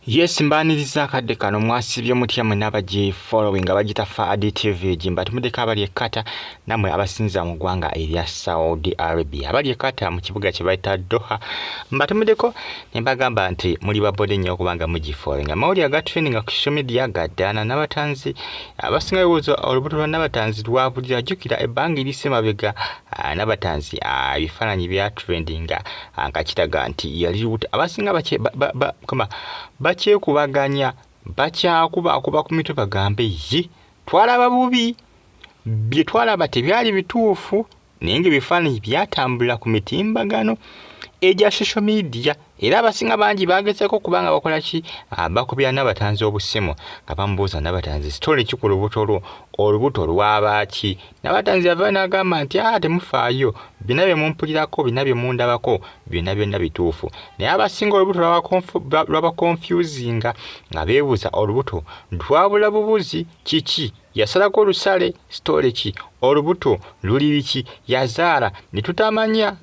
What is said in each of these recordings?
Yes, mbaniriza akadde kano mwasibye mutya mwe n'abagye following abagita Fadi TV jimba tumudeka abali ekata namwe abasinza mu ggwanga erya Saudi Arabia abali ekata mu kibuga kye bayita Doha mbatumudeko ne mbagamba nti muli babode nnyo okubanga mugi following amawuli aga training ku social media gadana n'abatanzi abasinga bibuuzo olubuto lwa n'abatanzi lwabulira jjukira ebbanga erisse mabega n'abatanzi ebifaananyi bya trending nga kitaga nti yali abasinga bakyekubaganya bakyakuba ku mitwe bagambe ye twalaba bubi bye twalaba tebyali bituufu naye ng'ebifaananyi byatambula ku mitimbagano egya social media era abasinga bangi bagezaako kubanga bakola ki bakubira n'abatanzi obusimu nga bamubuuza n'abatanzi sitole ki ku olubuto lw'abaaki n'abatanzi ava n'agamba nti temufaayo byonna bye mumpulirako byonna bye mundabako byonna bituufu naye abasinga olubuto lwaba confusinga nga beebuuza olubuto lwabula bubuzi kiki yasalako olusale sitole ki olubuto luli biki yazaala ne tutamanya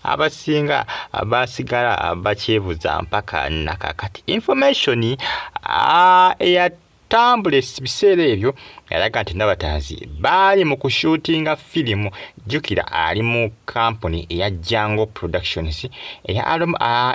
abasinga basigala bakyebuza mpaka nakakati information eyatambula biseera ebyo yalaga nti n'abatanzi baali mu kushootinga firimu jjukira ali mu kampuni eya Django Productions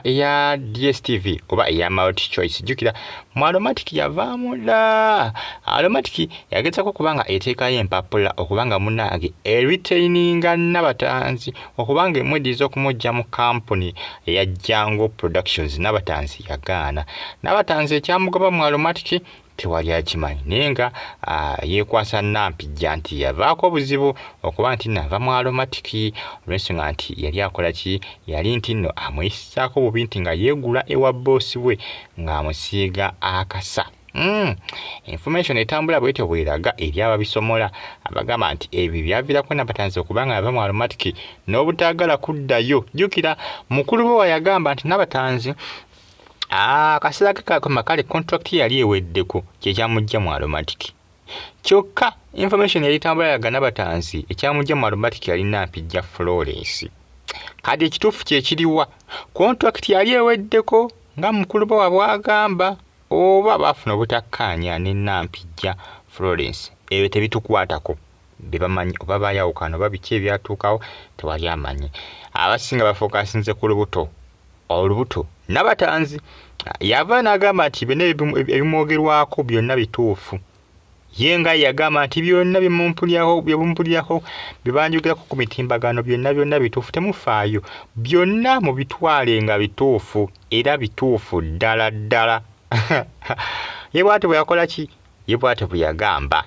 eya DSTV oba eya Multi Choice jjukira mu Aromatic yavaamu dda Aromatic yagezaako kubanga eteekayo empapula okubanga munnange eritaininga n'abatanzi okubanga emweddiza okumujja mu kampuni eya Django Productions n'abatanzi yagaana n'abatanzi ekyamugoba mu Aromatic tewali akimanyi naye nga yeekwasa Nampijja nti yavaako obuzibu okuba nti nava mu Aromatic olw'ensonga nti yali akola ki yali nti nno amuyisisaako bubi nti nga yeegula ewa boosi we ng'amusiiga akasa information etambula bwetyo bweraga eri ababisomola abagamba nti ebyo byaviirako n'abatanzi okubanga yava mu Aromatic n'obutaagala kuddayo jjukira mukulu we yagamba nti n'abatanzi akaseera ke kakoma kale contract yali eweddeko kyekyamujja mu Aromatic kyokka information yali tambula yaga n'abatanzi ekyamujja mu Aromatic yali Nampijja Florence kati ekituufu kyekiriwa contract yali eweddeko nga mukulu we bw'agamba oba baafuna obutakkaanya ne Nampijja Florence ebyo tebitukwatako bebamanyi oba bayawukana oba biki ebyatuukawo tewali amanyi abasinga bafokasinze ku olubuto n'abatanzi yava n'agamba nti byonna ebimwogerwako byonna bituufu ye nga yagamba nti byonna byemumpulirako byebanjogerako ku mitimbagano byonna bituufu temufaayo byonna mubitwale nga bituufu era bituufu ddala ye bw'ate bwe yakola ki ye bw'ate bwe yagamba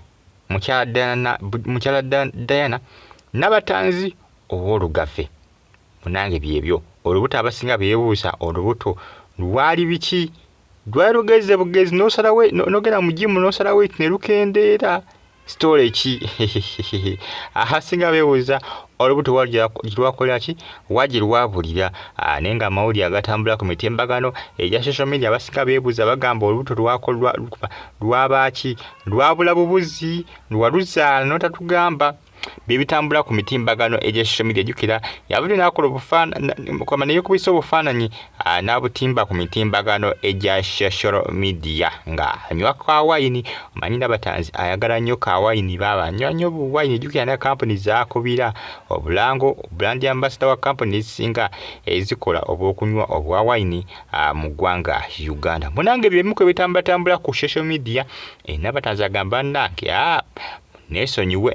mukyala Diana n'abatanzi ow'olugafe munange byebyo olubuto abasinga beebuuza olubuto lwali biki lwali lugeze bugezi n'ogenda mu jimu n'osala weight ne lukendeera sitole ki abasinga beebuuza olubuto lwakolera ki waje lwabulira naye nga amawulire agatambula ku mitimbagano egya social media abasinga beebuuza bagamba olubuto lwabaaki lwabula bubuzi lwaluzaala n'otatugamba bibitambula ku mitimbagano egya social media jjukira yabudde n'akola obufaananyi yekubisa obufaananyi n'abutimba ku mitimbagano egya social media nga anywa kawayini omanyi n'abatanzi ayagala nnyo kawayini anywa nnyo buwayini jjukira ne kampuni zaakubira obulango brand ambassador wa kampuni ezisinga ezikola obwokunywa obwa wayini mu ggwanga Uganda munange byemu kwe bitambatambula ku social media n'abatanzi agamba nange nesonyiwe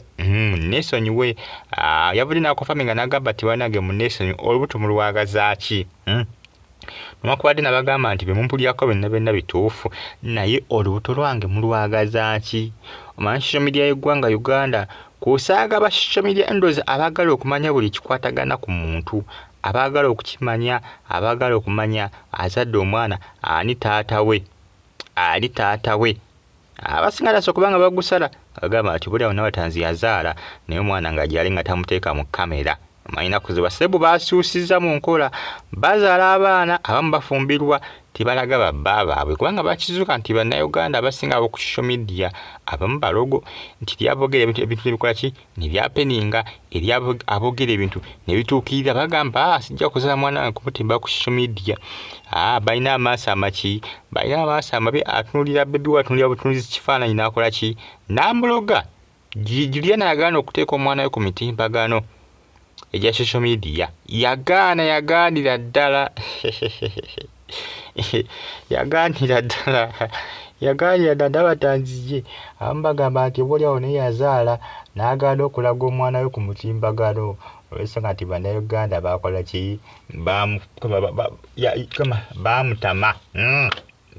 yavudde n'akofaminga n'agamba nti banange munesonyi olubuto mulwagazaaki nomakubadde n'abagamba nti bemumpulirako byonna bituufu naye olubuto lwange mulwagazaaki omanyi social media y'eggwanga Uganda kusaaga ba social media endowooza abaagala okumanya buli kikwatagana ku muntu abaagala okukimanya abaagala okumanya azadde omwana ani taata we abasinga dasa okubanga bagusala agamba nti buli awo n'abatanzi yazaala naye omwana nga gyali nga tamuteeka mu kamera amanyi naku ze basebu baasuusiza mu nkola bazaala abaana abamu bafumbirwa tebalaga babba baabwe kubanga bakizuuka nti bannayuganda abasinga abo ku social media abamu balogo nti lyabogera ebintu ebikola ki ne byapeninga eri abogera ebintu ne bituukirira bagamba sijja kuzala mwana wange kumutimba ku social media. Balina amaaso amaki, balina amaaso amabi, atunulira bebi we atunulira butunuzi kifaananyi n'akola ki n'amuloga. Juliana yagaana okuteeka omwana we ku mitimbagano egya social media, yagaanira ddala yagaanira ddala batanziye. Abamu bagamba nti oboolyawo naye yazaala n'agaana okulaga omwana we ku mutimbagano olw'ensonga nti bannayuganda bakola ki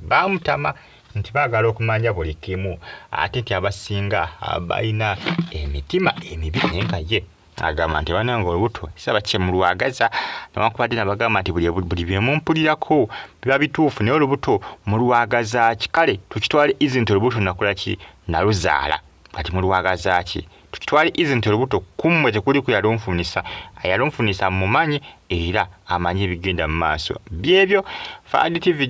baamutama nti baagala okumanya buli kimu, ate nti abasinga balina emitima emibi naye nga ye agamba nti banange olubuto saba kyemulwagaza newankubadde nabagamba nti buli byemumpulirako biba bituufu naye olubuto mulwagaza ki. Kale tukitwale izi nti olubuto nakola ki naluzaala kati mulwagaza ki. Tukitwale izi nti olubuto kummwe tekuli ku yalunfunisa mumanyi era amanyi ebigenda mu maaso byebyo. Fadi TV